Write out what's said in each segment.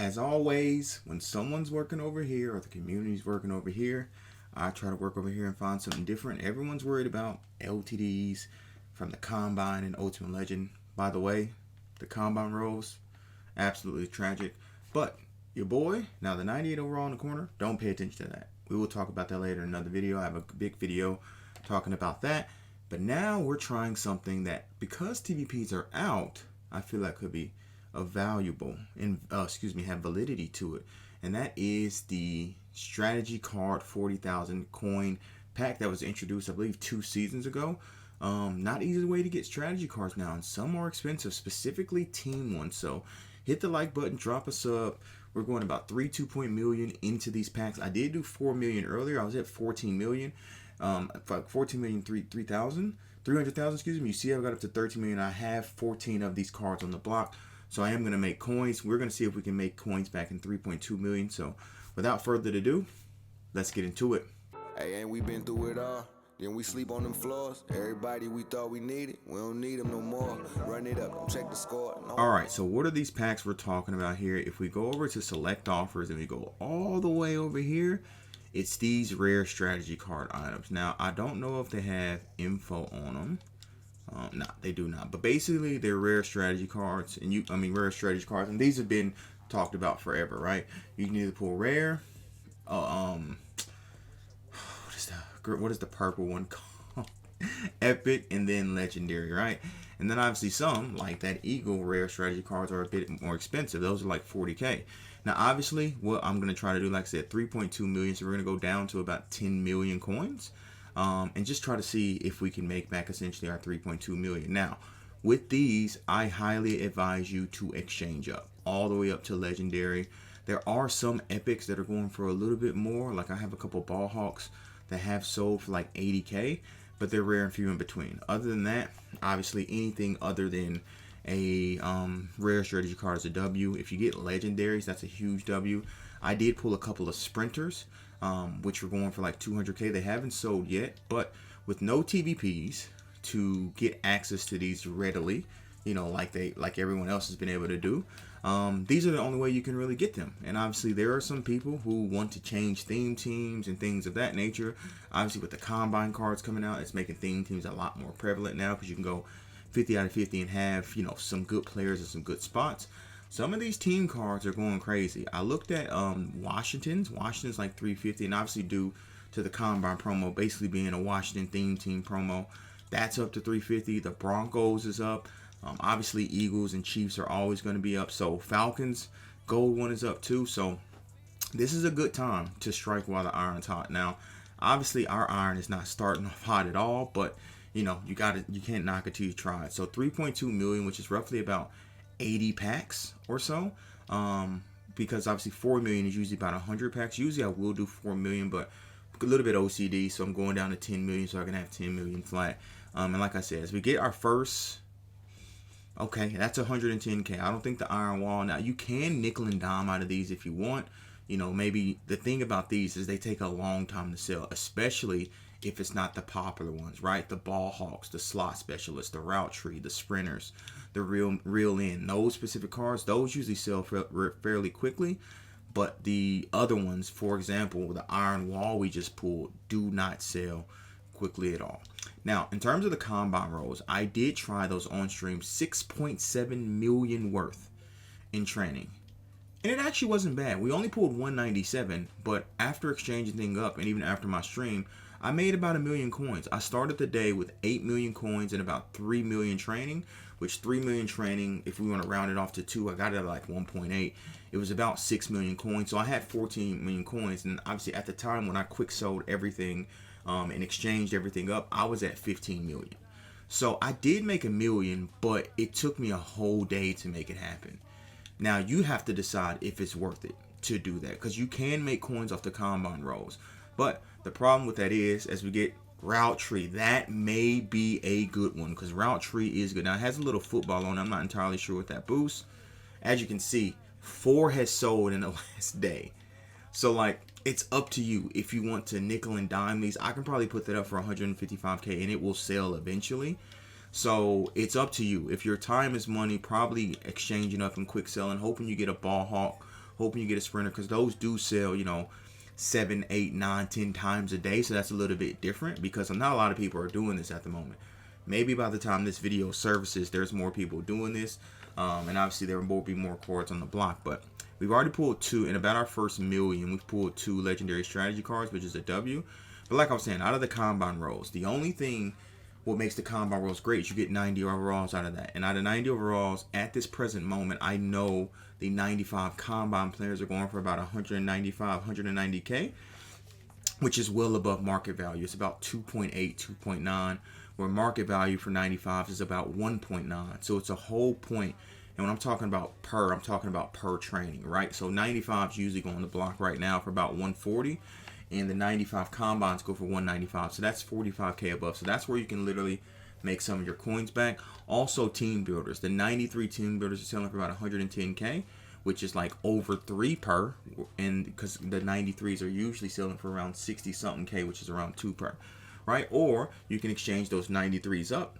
As always, when someone's working over here or the community's working over here, I try to work over here and find something different. Everyone's worried about LTDs from the Combine and Ultimate Legend. By the way, the Combine rolls, absolutely tragic. But your boy, now the 98 overall in the corner, don't pay attention to that. We will talk about that later in another video. I have a big video talking about that. But now we're trying something that, because TVPs are out, I feel like could be a valuable and have validity to it, and that is the strategy card 40,000 coin pack that was introduced, I believe, 2 seasons ago. Not easy way to get strategy cards now, and some are expensive, specifically team ones. So hit the like button, drop a sub. We're going about 2 million into these packs. I did do 4 million earlier. I was at 14 million. 14 million 300,000, excuse me. You see, I got up to 13 million. I have 14 of these cards on the block, so I am going to make coins. We're going to see if we can make coins back in 3.2 million. So without further ado, let's get into it. Hey, ain't we been through it all? Then we sleep on them floors. Everybody we thought we needed, we don't need them no more. Run it up, don't check the score. No. All right, so what are these packs we're talking about here? If we go over to select offers and we go all the way over here, it's these rare strategy card items. Now, I don't know if they have info on them. No, they do not. But basically, they're rare strategy cards, and rare strategy cards, and these have been talked about forever, right? You can either pull rare. What is the purple one called? Epic, and then legendary, right? And then obviously some, like that Eagle rare strategy cards, are a bit more expensive. Those are like 40K. Now, obviously, what I'm going to try to do, like I said, 3.2 million. So we're going to go down to about 10 million coins. And just try to see if we can make back essentially our 3.2 million. Now, with these, I highly advise you to exchange up all the way up to legendary. There are some epics that are going for a little bit more. Like I have a couple ball hawks that have sold for like 80K, but they're rare and few in between. Other than that, obviously anything other than a rare strategy card is a W. If you get legendaries, that's a huge W. I did pull a couple of sprinters, which were going for like 200K. They haven't sold yet, but with no TVPs to get access to these readily, like everyone else has been able to do, these are the only way you can really get them. And obviously there are some people who want to change theme teams and things of that nature. Obviously with the Combine cards coming out, it's making theme teams a lot more prevalent now, because you can go 50 out of 50 and have, some good players and some good spots. Some of these team cards are going crazy. I looked at Washington's like 350, and obviously due to the Combine promo basically being a Washington theme team promo, that's up to 350. The Broncos is up. Obviously Eagles and Chiefs are always going to be up. So Falcons gold one is up too. So this is a good time to strike while the iron's hot. Now, obviously our iron is not starting off hot at all, but you can't knock it till you try it. So 3.2 million, which is roughly about 80 packs or so, because obviously 4 million is usually about 100 packs. Usually I will do 4 million, but a little bit OCD, so I'm going down to 10 million so I can have 10 million flat. And like I said, as we get our first, okay, that's 110K. I don't think the iron wall. Now, you can nickel and dime out of these if you want. Maybe the thing about these is they take a long time to sell, especially if it's not the popular ones, right? The ball hawks, the slot specialists, the route tree, the sprinters, the real in. Those specific cards, those usually sell fairly quickly. But the other ones, for example, the iron wall we just pulled, do not sell quickly at all. Now, in terms of the Combine rolls, I did try those on stream, 6.7 million worth in training. And it actually wasn't bad. We only pulled 197, but after exchanging things up and even after my stream, I made about 1 million coins. I started the day with 8 million coins and about 3 million training, which 3 million training, if we want to round it off to 2, I got it at like 1.8. It was about 6 million coins. So I had 14 million coins. And obviously at the time when I quick sold everything and exchanged everything up, I was at 15 million. So I did make 1 million, but it took me a whole day to make it happen. Now you have to decide if it's worth it to do that, because you can make coins off the Combine rolls. But the problem with that is, as we get route tree, that may be a good one, because route tree is good. Now it has a little football on it. I'm not entirely sure what that boosts. As you can see, 4 has sold in the last day. So like, it's up to you if you want to nickel and dime these. I can probably put that up for 155K and it will sell eventually. So it's up to you. If your time is money, probably exchanging up and quick selling, hoping you get a ball hawk, hoping you get a sprinter, because those do sell, 7, 8, 9, 10 times a day. So that's a little bit different, because not a lot of people are doing this at the moment. Maybe by the time this video surfaces, there's more people doing this, and obviously there will be more cards on the block. But we've already pulled 2 in about our first million. We've pulled 2 legendary strategy cards, which is a W. But like I was saying, out of the combine rolls, the only thing what makes the combine rolls great is you get 90 overalls out of that. And out of 90 overalls at this present moment, I know the 95 combine players are going for about 195, 190K, which is well above market value. It's about 2.8, 2.9, where market value for 95 is about 1.9. So it's a whole point. And when I'm talking about I'm talking about per training, right? So 95 is usually going to block right now for about 140. And the 95 combines go for 195. So that's 45K above. So that's where you can literally make some of your coins back. Also, team builders. The 93 team builders are selling for about 110K, which is like over 3 per. And because the 93s are usually selling for around 60 something K, which is around 2 per, right? Or you can exchange those 93s up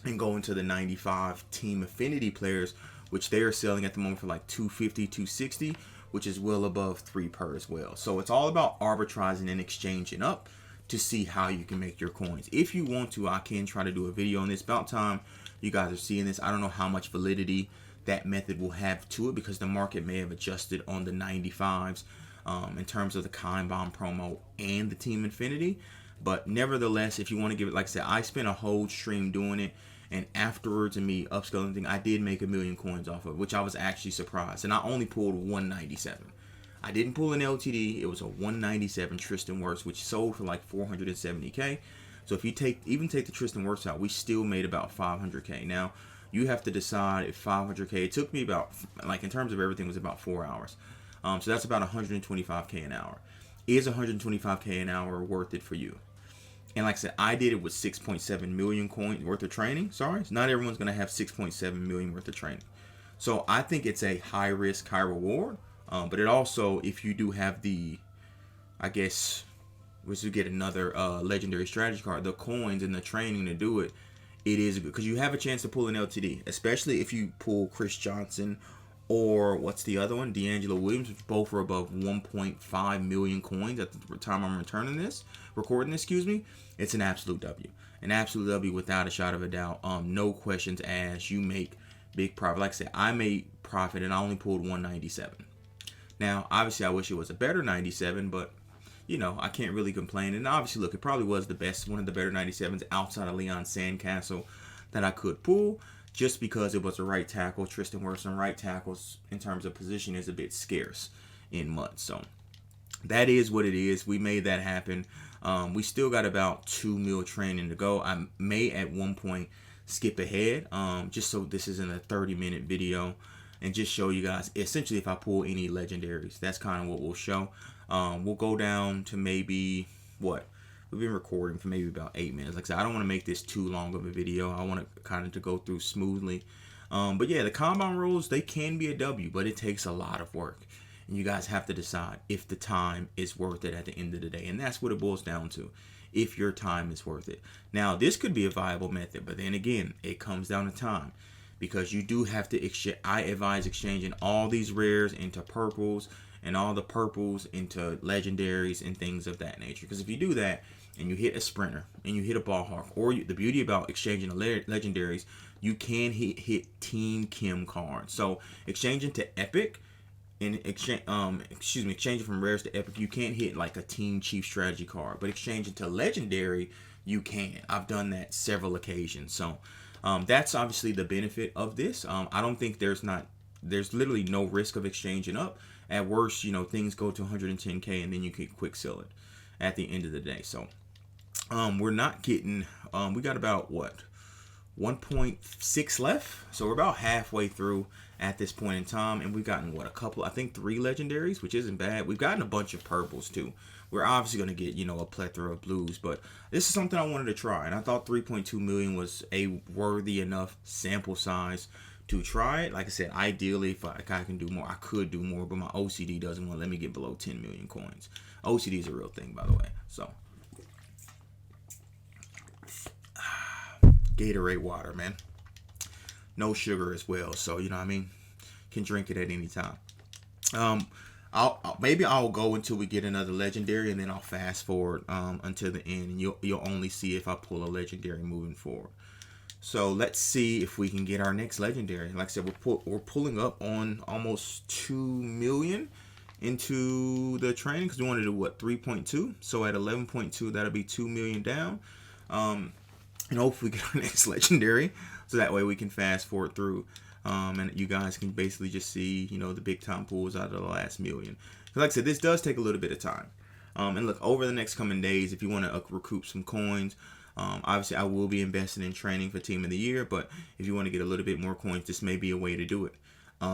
and go into the 95 team affinity players, which they are selling at the moment for like 250, 260, which is well above 3 per as well. So it's all about arbitraging and exchanging up to see how you can make your coins. If you want to, I can try to do a video on this. About time you guys are seeing this. I don't know how much validity that method will have to it, because the market may have adjusted on the 95s in terms of the combine promo and the team infinity. But nevertheless, if you want to give it, like I said, I spent a whole stream doing it. And afterwards, and me upscaling thing, I did make 1 million coins off of it, which I was actually surprised. And I only pulled 197. I didn't pull an LTD. It was a 197 Tristan Wirfs, which sold for like 470K. So if you even take the Tristan Wirfs out, we still made about 500K. Now, you have to decide if 500K, it took me about, like in terms of everything, it was about 4 hours. So that's about 125K an hour. Is 125K an hour worth it for you? And like I said, I did it with 6.7 million coins worth of training. Sorry, not everyone's going to have 6.7 million worth of training. So I think it's a high risk, high reward. But it also, if you do have the, I guess, which you get another legendary strategy card, the coins and the training to do it, it is good because you have a chance to pull an LTD, especially if you pull Chris Johnson or what's the other one, D'Angelo Williams, which both are above 1.5 million coins at the time I'm recording this, it's an absolute W. An absolute W without a shot of a doubt. No questions asked. You make big profit. Like I said, I made profit and I only pulled 197. Now, obviously, I wish it was a better 97, but I can't really complain. And obviously, look, it probably was the best, one of the better 97s outside of Leon Sandcastle that I could pull, just because it was a right tackle. Tristan Wirfs and right tackles in terms of position is a bit scarce in mud. So that is what it is. We made that happen. We still got about 2 mil training to go. I may at one point skip ahead, just so this isn't a 30-minute video, and just show you guys essentially if I pull any legendaries. That's kind of what we'll show. We'll go down to maybe we've been recording for maybe about 8 minutes. Like I said, I don't want to make this too long of a video. I want to kind of to go through smoothly. But yeah, the combine rolls, they can be a W, but it takes a lot of work. And you guys have to decide if the time is worth it at the end of the day. And that's what it boils down to, if your time is worth it. Now, this could be a viable method, but then again, it comes down to time. Because you do have to exchange. I advise exchanging all these rares into purples and all the purples into legendaries and things of that nature. Because if you do that and you hit a sprinter and you hit a ball hawk, or the beauty about exchanging the legendaries, you can hit Team Kim cards. So exchanging to epic and exchanging from rares to epic, you can't hit like a Team Chief strategy card. But exchanging to legendary, you can. I've done that several occasions. So that's obviously the benefit of this. I don't think there's literally no risk of exchanging up. At worst, things go to 110K and then you can quick sell it at the end of the day. So we're not getting, we got about 1.6 left. So we're about halfway through at this point in time. And we've gotten I think 3 legendaries, which isn't bad. We've gotten a bunch of purples too. We're obviously going to get, a plethora of blues, but this is something I wanted to try. And I thought 3.2 million was a worthy enough sample size to try it. Like I said, ideally, if I can do more, I could do more, but my OCD doesn't want to let me get below 10 million coins. OCD is a real thing, by the way. So, Gatorade water, man. No sugar as well, so, can drink it at any time. Um, maybe I'll go until we get another legendary, and then I'll fast forward until the end, and you'll only see if I pull a legendary moving forward. So let's see if we can get our next legendary. Like I said, we're pulling up on almost 2 million into the training because we want to do what, 3.2. So at 11.2, that'll be 2 million down. And hopefully get our next legendary, so that way we can fast forward through, and you guys can basically just see, the big time pulls out of the last million. Like I said, this does take a little bit of time. And look, over the next coming days, if you want to recoup some coins, obviously I will be investing in training for Team of the Year, but if you want to get a little bit more coins, this may be a way to do it.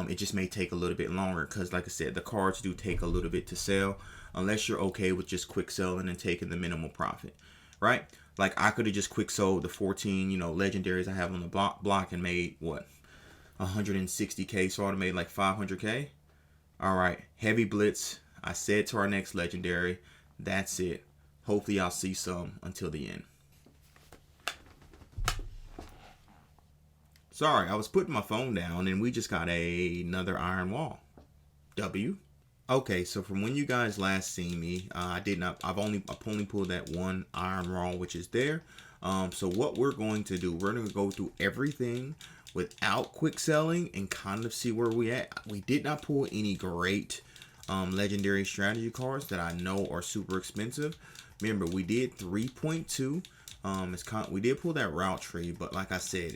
It just may take a little bit longer because, like I said, the cards do take a little bit to sell, unless you're okay with just quick selling and taking the minimal profit, right? Like I could have just quick sold the 14, legendaries I have on the block and made what, 160k. So I would have made like 500k. All right, heavy blitz. I said to our next legendary, that's it. Hopefully I'll see some until the end. Sorry, I was putting my phone down and we just got another iron wall. W. Okay, so from when you guys last seen me, I've only pulled that one iron raw, which is there. So what we're going to do, we're going to go through everything without quick selling and kind of see where we at. We did not pull any great legendary strategy cards that I know are super expensive. Remember, we did 3.2. We did pull that route tree, but like I said,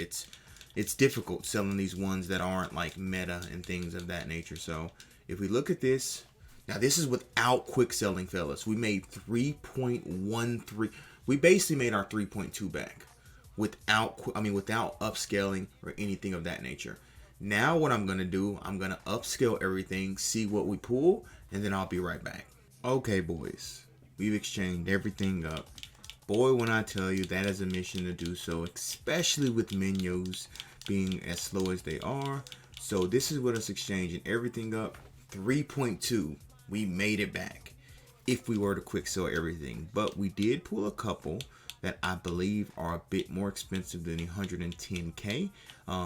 it's difficult selling these ones that aren't like meta and things of that nature. So if we look at this, now this is without quick selling, fellas. We made 3.13. We basically made our 3.2 back without upscaling or anything of that nature. Now what I'm gonna do, I'm gonna upscale everything, see what we pull, and then I'll be right back. Okay, boys, we've exchanged everything up. Boy, when I tell you that is a mission to do so, especially with menus being as slow as they are. So this is what us exchanging everything up. 3.2, we made it back if we were to quick sell everything, but we did pull a couple that I believe are a bit more expensive than 110k.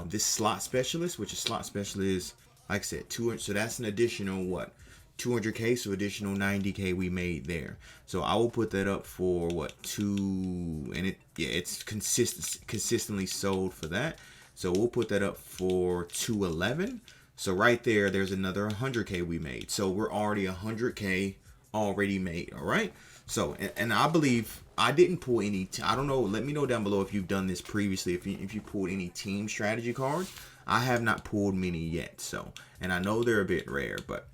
This slot specialist, which is slot specialist, like I said, 200. So that's an additional what, 200k. So additional 90k we made there. So I will put that up for what, and it's consistently sold for that. So we'll put that up for 211. So right there, there's another 100k we made. So we're already 100k already made. All right. So and I believe I didn't pull any. I don't know. Let me know down below if you've done this previously. If you pulled any team strategy cards. I have not pulled many yet. So, and I know they're a bit rare, but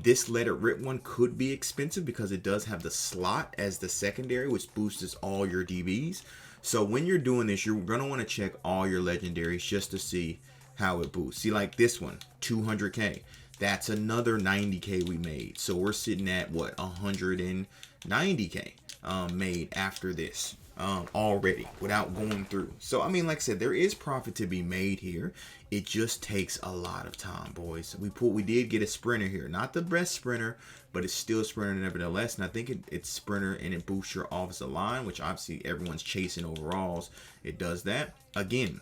this Let It Rip one could be expensive because it does have the slot as the secondary, which boosts all your DBs. So when you're doing this, you're gonna want to check all your legendaries just to see how it boosts. See, like this one, 200k. That's another 90k we made. So we're sitting at what, 190k made after this already without going through. So I mean, like I said, there is profit to be made here. It just takes a lot of time, boys. We did get a sprinter here, not the best sprinter, but it's still a sprinter nevertheless. And I think it's sprinter and it boosts your offensive line, which obviously everyone's chasing overalls. It does that again.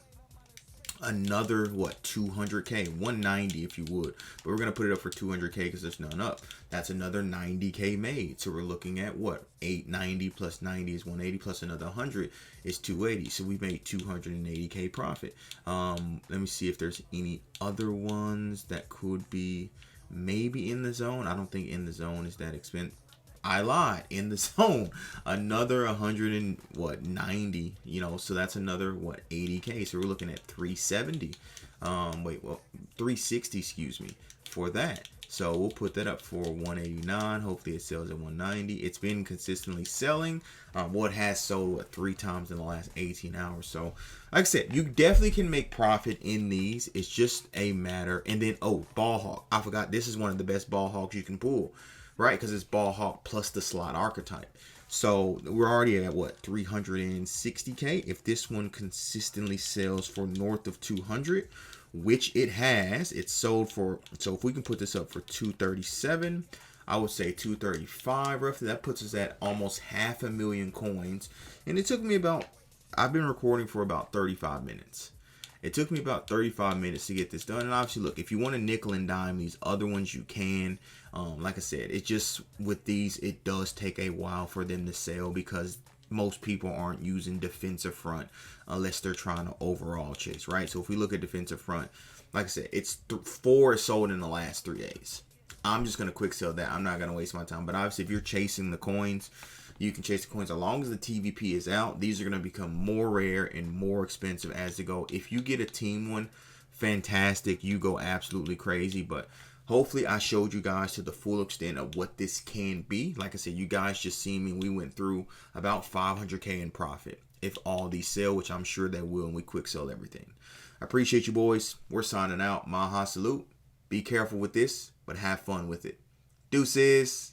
Another what, 200k, 190 if you would, but we're gonna put it up for 200k because there's none up. That's another 90k made. So we're looking at what, 890 plus 90 is 180 plus another 100 is 280. So we made 280k profit. Let me see if there's any other ones that could be maybe in the zone. I don't think in the zone is that expensive. I lied. In the zone, another 190, so that's another what, 80k. So we're looking at 370. 360, excuse me, for that. So we'll put that up for 189. Hopefully it sells at 190. It's been consistently selling. It has sold 3 times in the last 18 hours. So like I said, you definitely can make profit in these. It's just a matter. And then ball hawk. I forgot, this is one of the best ball hawks you can pull. Right, because it's ball hawk plus the slot archetype. So we're already at what, 360k. If this one consistently sells for north of 200, which it has, it's sold for. So if we can put this up for 237, I would say 235 roughly. That puts us at almost 500,000 coins. And it took me I've been recording for about 35 minutes. It took me about 35 minutes to get this done. And obviously, look, if you want to nickel and dime these other ones, you can. Like I said, it just, with these, it does take a while for them to sell because most people aren't using defensive front unless they're trying to overall chase, right? So if we look at defensive front, like I said, it's 4 sold in the last 3 days. I'm just going to quick sell that. I'm not going to waste my time. But obviously, if you're chasing the coins, you can chase the coins. As long as the TVP is out, these are going to become more rare and more expensive as they go. If you get a team one, fantastic. You go absolutely crazy. But hopefully I showed you guys to the full extent of what this can be. Like I said, you guys just seen me. We went through about 500K in profit if all these sell, which I'm sure they will, and we quick sell everything. I appreciate you, boys. We're signing out. Maha salute. Be careful with this, but have fun with it. Deuces.